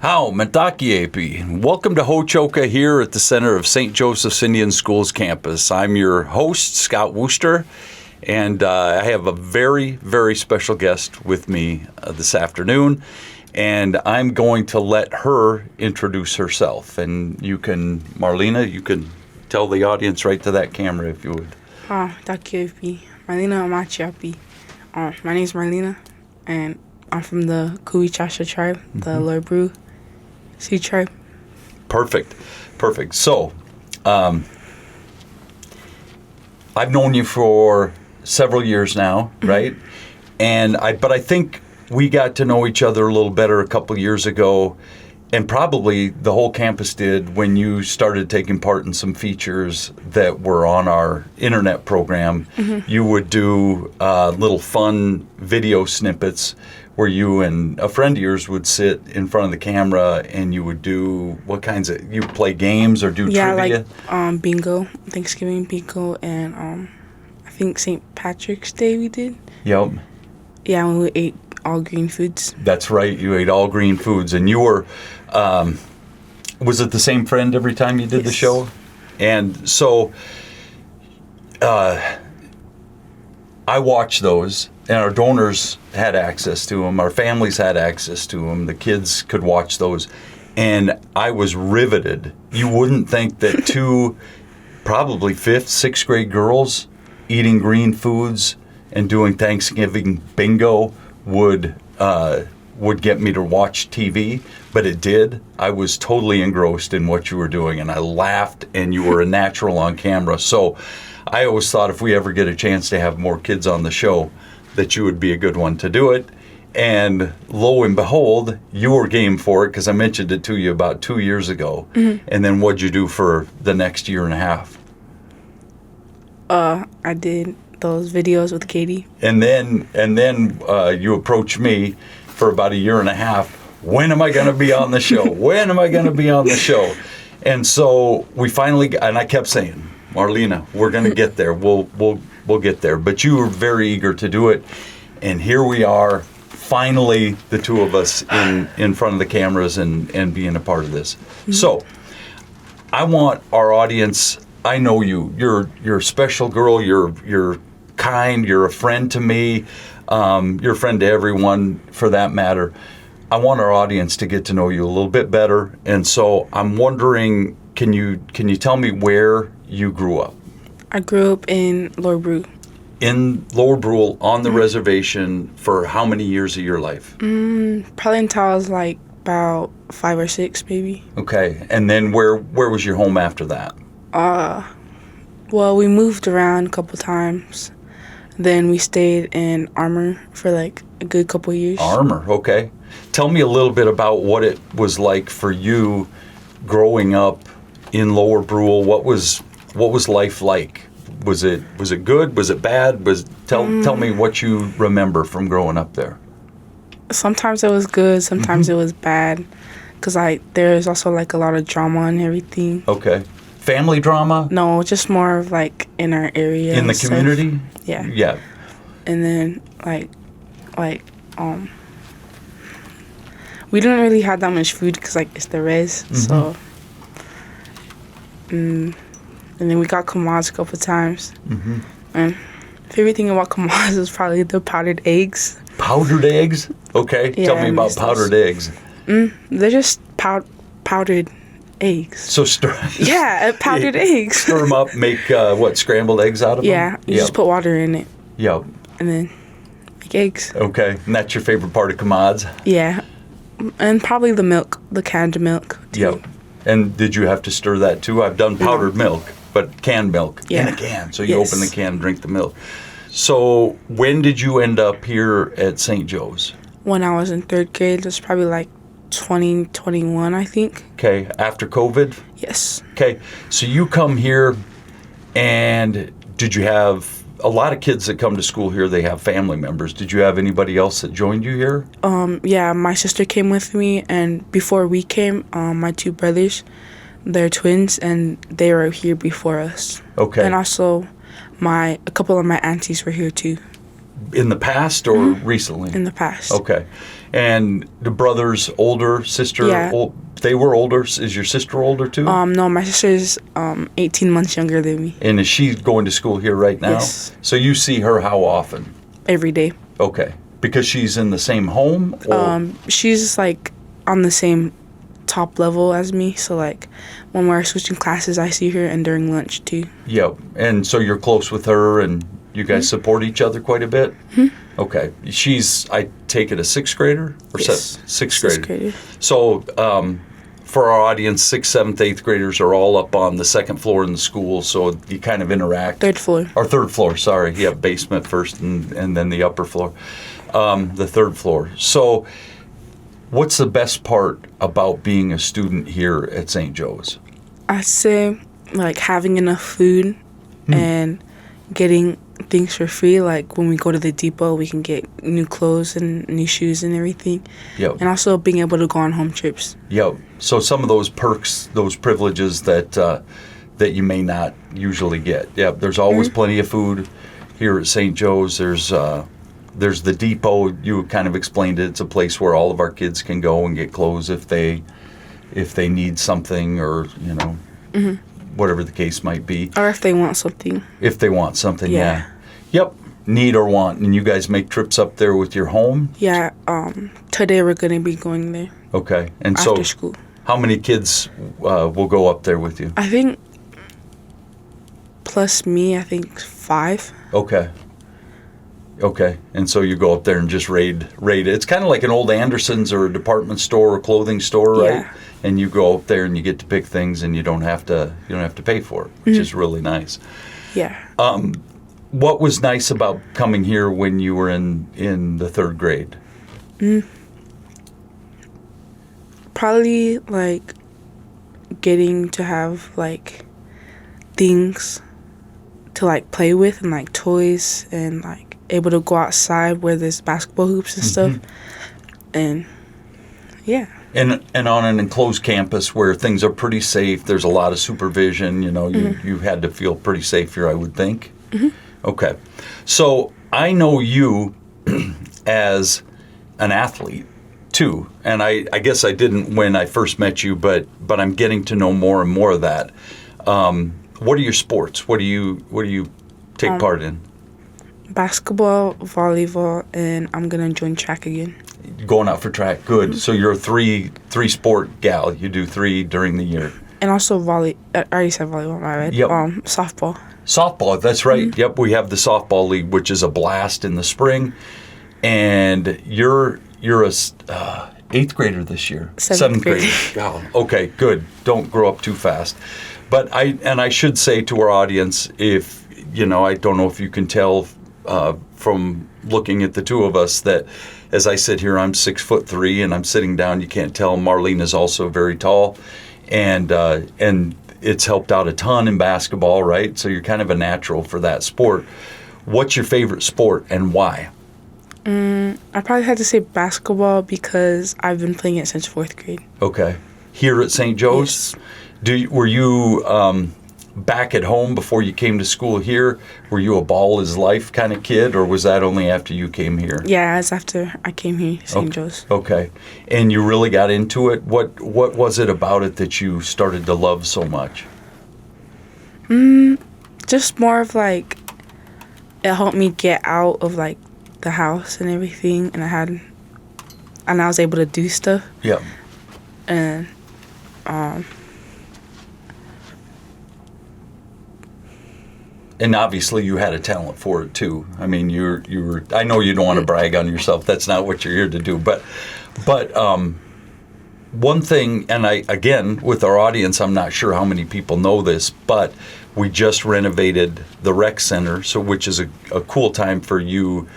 How Mentakiepi. Welcome to Hóčhoka here at the center of St. Joseph's Indian Schools campus. I'm your host, Scott Wooster, and I have a very, very special guest with me this afternoon, and I'm going to let her introduce herself. And you can, Marlena, you can tell the audience right to that camera if you would. Takiepi. Marlena Amachiapi. My name is Marlena, and I'm from the Kuichasha tribe, the Lorbru Sea tribe. Perfect. So, I've known you for several years now, right? But I think we got to know each other a little better a couple years ago, and probably the whole campus did when you started taking part in some features that were on our internet program. You would do little fun video snippets where you and a friend of yours would sit in front of the camera and you would do what kinds of, you play games or do trivia? Like bingo, Thanksgiving bingo, and I think St. Patrick's Day we did. Yep. Yeah, when we ate all green foods. That's right, you ate all green foods. And you were, was it the same friend every time you did the show? And so I watched those, and our donors had access to them. Our families had access to them. The kids could watch those. And I was riveted. You wouldn't think that two probably 5th, 6th grade girls eating green foods and doing Thanksgiving bingo would get me to watch TV, but it did. I was totally engrossed in what you were doing, and I laughed, and you were a natural on camera. So I always thought if we ever get a chance to have more kids on the show, that you would be a good one to do it. And lo and behold, you were game for it, because I mentioned it to you about 2 years ago. And then what'd you do for the next year and a half? I did those videos with Katie. And then you approached me for about a year and a half. When am I going to be on the show? When am I going to be on the show? And so we finally, and I kept saying, Marlena, we're going to get there. We'll get there. But you were very eager to do it. And here we are, finally, the two of us in front of the cameras and being a part of this. So I want our audience, I know you. You're a special girl. You're kind. You're a friend to me. You're a friend to everyone, for that matter. I want our audience to get to know you a little bit better. And so I'm wondering, can you tell me where you grew up? I grew up in Lorbru. In Lower Brule, on the reservation, for how many years of your life? Probably until I was like about 5 or 6, maybe. Okay. And then where was your home after that? Well, we moved around a couple times. Then we stayed in Armour for like a good couple years. Armour, okay. Tell me a little bit about what it was like for you growing up in Lower Brule. What was life like? Was it good? Was it bad? Tell me what you remember from growing up there. Sometimes it was good. Sometimes it was bad, because like there's also like a lot of drama and everything. Okay. Family drama? No, just more of like in our area. In the community? Yeah. Yeah. And then we didn't really have that much food, because like it's the res. So. And then we got Kamaz a couple times. And favorite thing about Kamaz is probably the powdered eggs. Powdered eggs? Okay. Yeah, tell me about powdered eggs. They're just powdered eggs. So powdered eggs. Stir them up, make scrambled eggs out of them? Yeah, you just put water in it. Yep. And then make eggs. Okay, and that's your favorite part of Kamaz? Yeah, and probably the milk, the canned milk too. Yep. And did you have to stir that too? I've done powdered milk, but canned milk in a can. So you open the can and drink the milk. So when did you end up here at St. Joe's? When I was in 3rd grade. It was probably like 2021, I think. Okay, after COVID? Yes. Okay, so you come here, and did you have a lot of kids that come to school here? They have family members. Did you have anybody else that joined you here? Yeah, my sister came with me, and before we came, my 2 brothers, they're twins, and they were here before us. Okay. And also, a couple of my aunties were here too. in the past or recently? In the past. Okay. And the brothers, older, sister, Yeah. they were older. Is your sister older too? No, my sister's 18 months younger than me. And is she going to school here right now? Yes. So you see her how often? Every day. Okay. Because she's in the same home? Or? She's like on the same top level as me. So like when we're switching classes, I see her, and during lunch too. Yeah. And so you're close with her, and you guys support each other quite a bit? Okay. She's, I take it, a sixth grader? Or Yes. Sixth grader. Sixth grader. So for our audience, sixth, seventh, eighth graders are all up on the second floor in the school, so you kind of interact. Third floor. Or third floor, sorry. Yeah, basement first and then the upper floor. The third floor. So what's the best part about being a student here at St. Joe's? I'd say like having enough food and getting things for free. Like when we go to the depot, we can get new clothes and new shoes and everything. Yep. And also being able to go on home trips. Yep. So some of those perks, those privileges that that you may not usually get. Yep. There's always plenty of food here at St. Joe's. There's the depot. You kind of explained it. It's a place where all of our kids can go and get clothes if they need something, or whatever the case might be. Or if they want something. If they want something, yeah. Yeah. Yep. Need or want. And you guys make trips up there with your home? Yeah. Today we're gonna be going there Okay. And after so school. how many kids will go up there with you? I think plus me, I think 5. Okay. Okay. And so you go up there and just raid it. It's kind of like an old Anderson's or a department store or clothing store, right? Yeah. And you go up there and you get to pick things, and you don't have to pay for it, which is really nice. Yeah. What was nice about coming here when you were in the third grade? Probably like getting to have like things to like play with, and like toys, and like able to go outside where there's basketball hoops and stuff. And yeah. And on an enclosed campus where things are pretty safe, there's a lot of supervision. You had to feel pretty safe here, I would think. Okay. So I know you as an athlete too, and I guess I didn't when I first met you, but I'm getting to know more and more of that. What are your sports? What do you take part in? Basketball, volleyball, and I'm gonna join track again. Going out for track, good. So you're a three sport gal. You do 3 during the year. And also I already said volleyball, my bad. Yep. Softball. Softball, that's right. Yep, we have the softball league, which is a blast in the spring. And you're a 8th grader this year. 7th grader. Oh, okay, good. Don't grow up too fast. But I should say to our audience, if I don't know if you can tell from looking at the two of us that as I sit here, I'm 6'3", and I'm sitting down. You can't tell. Marlena is also very tall, and it's helped out a ton in basketball, right? So you're kind of a natural for that sport. What's your favorite sport and why? I probably had to say basketball because I've been playing it since 4th grade. Okay, here at St. Joe's. Yes. Were you back at home before you came to school here? Were you a ball is life kind of kid, or was that only after you came here? Yeah, it's after I came here, St. Joe's. Okay, and you really got into it. What was it about it that you started to love so much? Just more of like it helped me get out of like the house and everything, and I was able to do stuff. Yeah. And And obviously you had a talent for it too. I mean, you were. I know you don't want to brag on yourself. That's not what you're here to do. But one thing, and again with our audience, I'm not sure how many people know this, but we just renovated the rec center, which is a cool time for you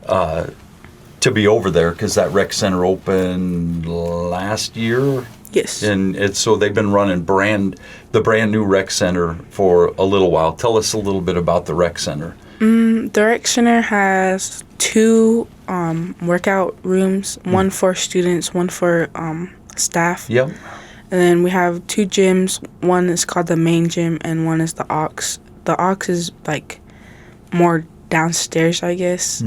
to be over there, because that rec center opened last year. yes. And so they've been running the brand new rec center for a little while. Tell us a little bit about the rec center. The rec center has 2 workout rooms, one for students, one for staff. Yep. And then we have 2 gyms. One is called the main gym, and one is the aux. The aux is like more downstairs, I guess.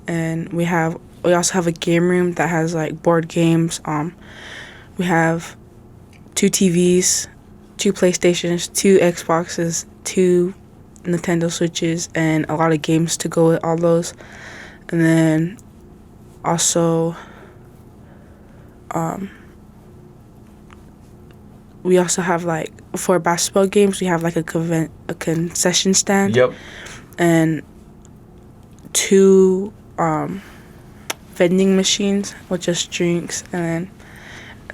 And we also have a game room that has like board games. We have 2 TVs, 2 PlayStations, 2 Xboxes, 2 Nintendo Switches, and a lot of games to go with all those. And then also, we also have like, for basketball games, we have like a concession stand. Yep. And 2 vending machines with just drinks. And then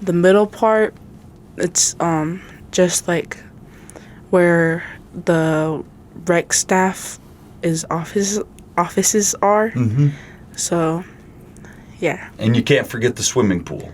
the middle part, it's just like where the rec staff offices are. So, yeah. And you can't forget the swimming pool.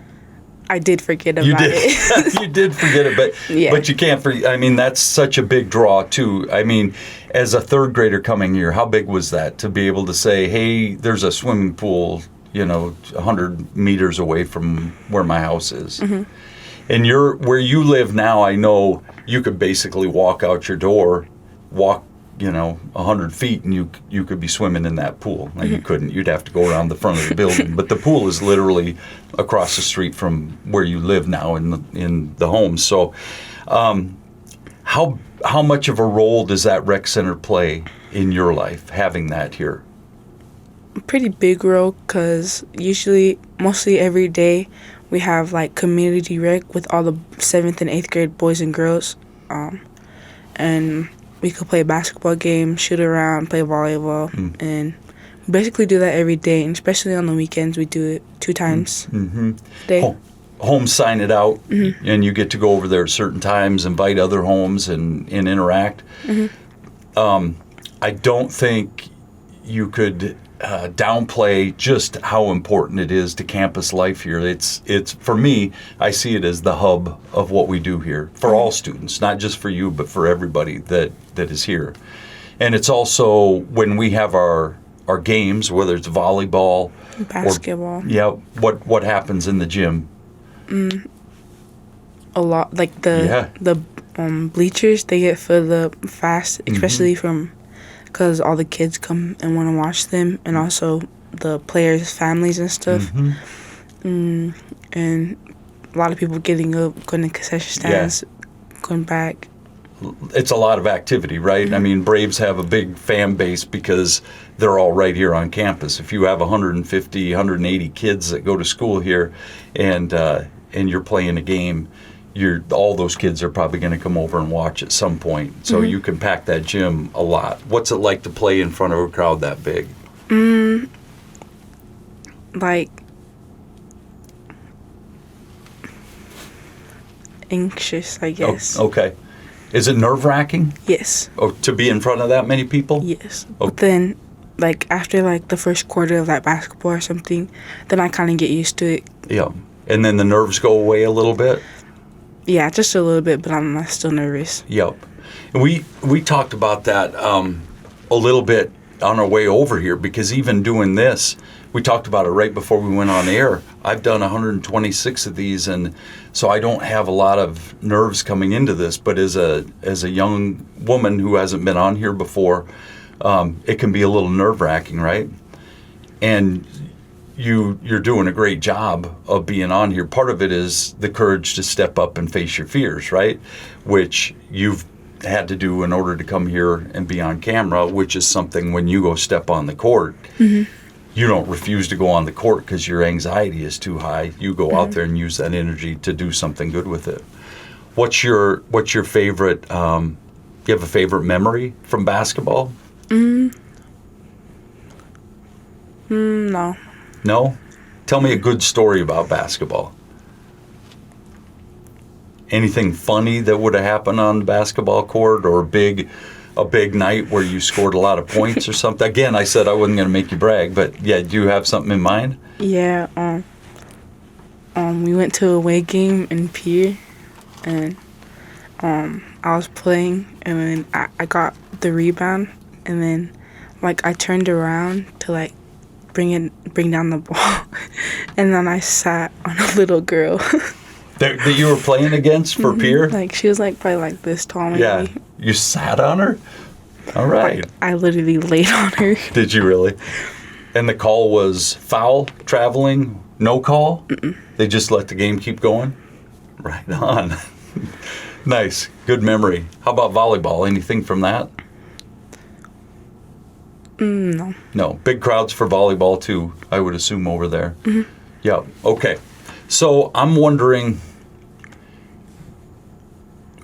I did forget about it. You did forget it, but you can't forget. I mean, that's such a big draw too. I mean, as a 3rd grader coming here, how big was that to be able to say, "Hey, there's a swimming pool, 100 meters away from where my house is." And where you live now, I know you could basically walk out your door, walk 100 feet, and you could be swimming in that pool. Now, you couldn't. You'd have to go around the front of the building. But the pool is literally across the street from where you live now in the home. So how much of a role does that rec center play in your life, having that here? A pretty big role, because mostly every day, we have like community rec with all the 7th and 8th grade boys and girls. And we could play basketball games, shoot around, play volleyball, and we basically do that every day. And especially on the weekends, we do it 2 times a day. Homes sign it out, and you get to go over there at certain times, invite other homes, and interact. I don't think you could downplay just how important it is to campus life here. It's for me, I see it as the hub of what we do here for all students, not just for you, but for everybody that is here. And it's also when we have our games, whether it's volleyball, basketball. What happens in the gym? A lot, like the bleachers, they get filled up fast, especially because all the kids come and want to watch them, and also the players' families and stuff. And a lot of people getting up, going to concession stands, going back. It's a lot of activity, right? I mean, Braves have a big fan base because they're all right here on campus. If you have 150, 180 kids that go to school here, and you're playing a game, all those kids are probably going to come over and watch at some point. So you can pack that gym a lot. What's it like to play in front of a crowd that big? Like anxious, I guess. Oh, okay. Is it nerve-wracking? Yes. Oh, to be in front of that many people? Yes. Oh. But then, like, after, like, the first quarter of that basketball or something, then I kind of get used to it. Yeah. And then the nerves go away a little bit? Yeah, just a little bit, but I'm still nervous. Yep. And we talked about that a little bit on our way over here, because even doing this, we talked about it right before we went on air. I've done 126 of these, and so I don't have a lot of nerves coming into this. But as a young woman who hasn't been on here before, it can be a little nerve-wracking, right? And you're doing a great job of being on here. Part of it is the courage to step up and face your fears, right? Which you've had to do in order to come here and be on camera, which is something when you go step on the court, you don't refuse to go on the court because your anxiety is too high. You go out there and use that energy to do something good with it. What's your favorite, do you have a favorite memory from basketball? No. No? Tell me a good story about basketball. Anything funny that would have happened on the basketball court, or a big night where you scored a lot of points or something? Again, I said I wasn't going to make you brag, but yeah, do you have something in mind? Yeah. We went to a away game in Pier, and I was playing, and then I got the rebound, and then like I turned around to like bring down the ball, and then I sat on a little girl. That you were playing against for Pier? Like, she was like probably like this tall, maybe. Yeah. You sat on her? All right. I literally laid on her. Did you really? And the call was foul, traveling, no call? Mm-mm. They just let the game keep going? Right on. Nice. Good memory. How about volleyball? Anything from that? No. No. Big crowds for volleyball, too, I would assume, over there. Mm-hmm. Yeah. Okay. So I'm wondering,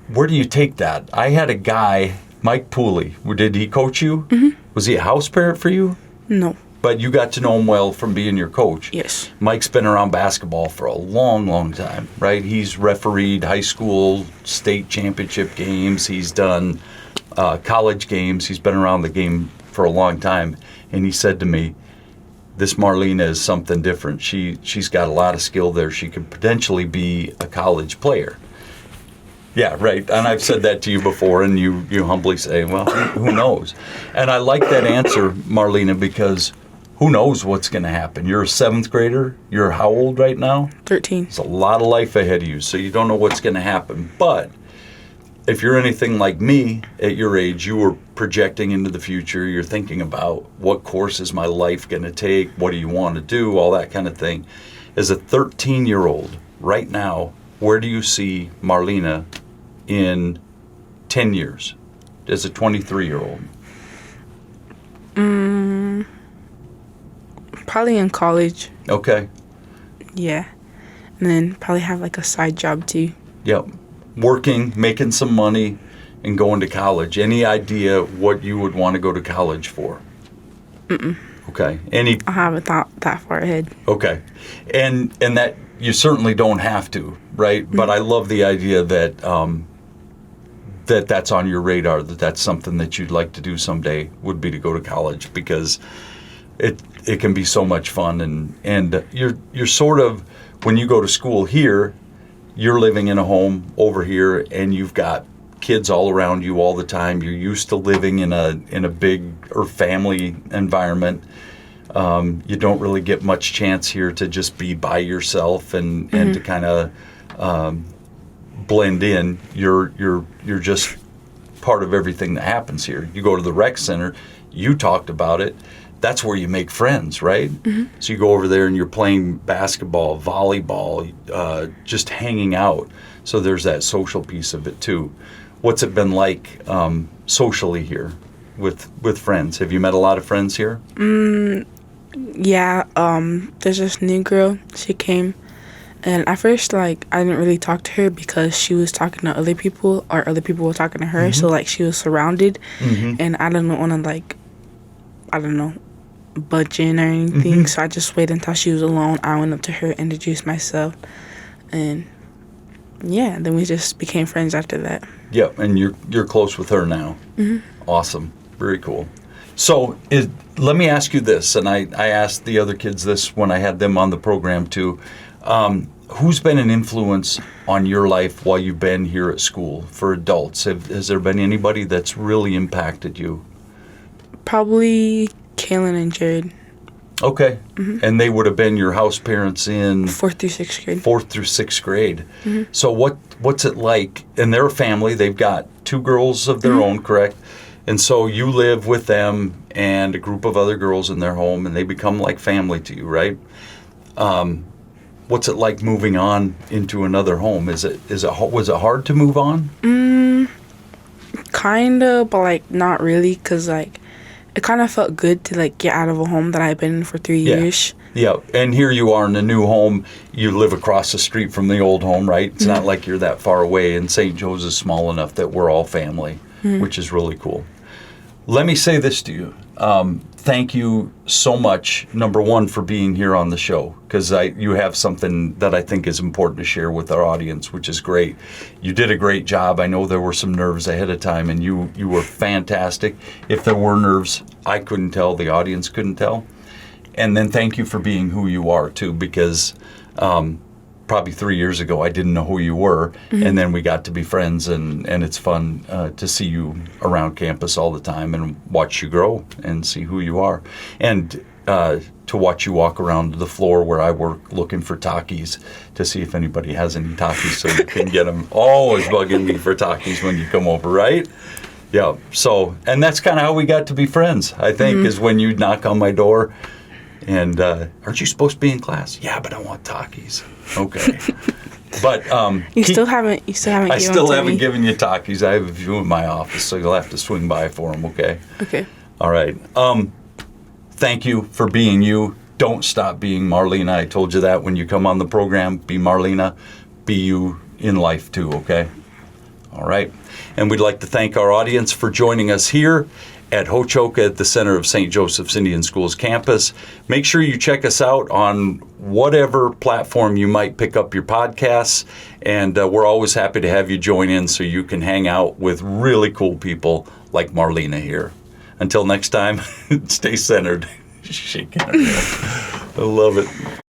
where do you take that? I had a guy, Mike Pooley. Did he coach you? Mm-hmm. Was he a house parent for you? No. But you got to know him well from being your coach. Yes. Mike's been around basketball for a long, long time, right? He's refereed high school state championship games. He's done college games. He's been around the game for a long time. And he said to me, this Marlena is something different. She's got a lot of skill there. She could potentially be a college player. Yeah, right. And I've said that to you before, and you humbly say, well, who knows? And I like that answer, Marlena, because who knows what's going to happen? You're a 7th grader. You're how old right now? 13. It's a lot of life ahead of you, so you don't know what's going to happen. But if you're anything like me at your age, you were projecting into the future. You're thinking about what course is my life going to take? What do you want to do? All that kind of thing. As a 13-year-old right now, where do you see Marlena in 10 years as a 23-year-old? Probably in college. Okay. Yeah. And then probably have like a side job too. Yep. Working, making some money, and going to college. Any idea what you would want to go to college for? Mm-mm. Okay. I haven't thought that far ahead. Okay. And that you certainly don't have to, right? Mm-hmm. But I love the idea that that's on your radar, that's something that you'd like to do someday, would be to go to college, because it can be so much fun, and you're sort of, when you go to school here, you're living in a home over here, and you've got kids all around you all the time. You're used to living in a big or family environment. You don't really get much chance here to just be by yourself and to kind of blend in. You're just part of everything that happens here. You go to the rec center, you talked about it, that's where you make friends, right? Mm-hmm. So you go over there and you're playing basketball, volleyball, just hanging out. So there's that social piece of it too. What's it been like socially here with friends? Have you met a lot of friends here? Yeah, there's this new girl. She came, and at first, I didn't really talk to her because she was talking to other people, or other people were talking to her. Mm-hmm. So, she was surrounded, mm-hmm. and I didn't want to, budge in or anything. Mm-hmm. So I just waited until she was alone. I went up to her, introduced myself, and yeah, then we just became friends after that. Yeah, and you're close with her now. Mm-hmm. Awesome. Very cool. So let me ask you this, and I asked the other kids this when I had them on the program too. Who's been an influence on your life while you've been here at school for adults? Has there been anybody that's really impacted you? Probably Kaylin and Jared. Okay. Mm-hmm. And they would have been your house parents in 4th through 6th grade. 4th through 6th grade. Mm-hmm. So what's it like? And they're a family. They've got 2 girls of their mm-hmm. own, correct? And so you live with them and a group of other girls in their home, and they become like family to you, right? What's it like moving on into another home? Was it hard to move on? Kinda, but not really, because it kind of felt good to get out of a home that I've been in for 3 years. Yeah, and here you are in a new home. You live across the street from the old home, right? It's mm-hmm. not like you're that far away, and St. Joe's is small enough that we're all family, mm-hmm. which is really cool. Let me say this to you. Thank you so much, number one, for being here on the show, because you have something that I think is important to share with our audience, which is great. You did a great job. I know there were some nerves ahead of time, and you were fantastic. If there were nerves, I couldn't tell. The audience couldn't tell. And then thank you for being who you are, too, because probably 3 years ago, I didn't know who you were, mm-hmm. and then we got to be friends, and it's fun to see you around campus all the time and watch you grow and see who you are, and to watch you walk around the floor where I work looking for Takis to see if anybody has any Takis so you can get them. Always bugging me for Takis when you come over, right? Yeah. So, and that's kind of how we got to be friends, I think, is when you knock on my door and, aren't you supposed to be in class? Yeah, but I want Takis. Okay. But You still haven't. I still haven't given you Takis. I have a few in my office, so you'll have to swing by for them, okay? Okay. All right. Thank you for being you. Don't stop being Marlena. I told you that when you come on the program. Be Marlena. Be you in life too, okay? All right. And we'd like to thank our audience for joining us here at Hóčhoka at the center of St. Joseph's Indian Schools campus. Make sure you check us out on whatever platform you might pick up your podcasts. And we're always happy to have you join in so you can hang out with really cool people like Marlena here. Until next time, stay centered. Shaking her head. I love it.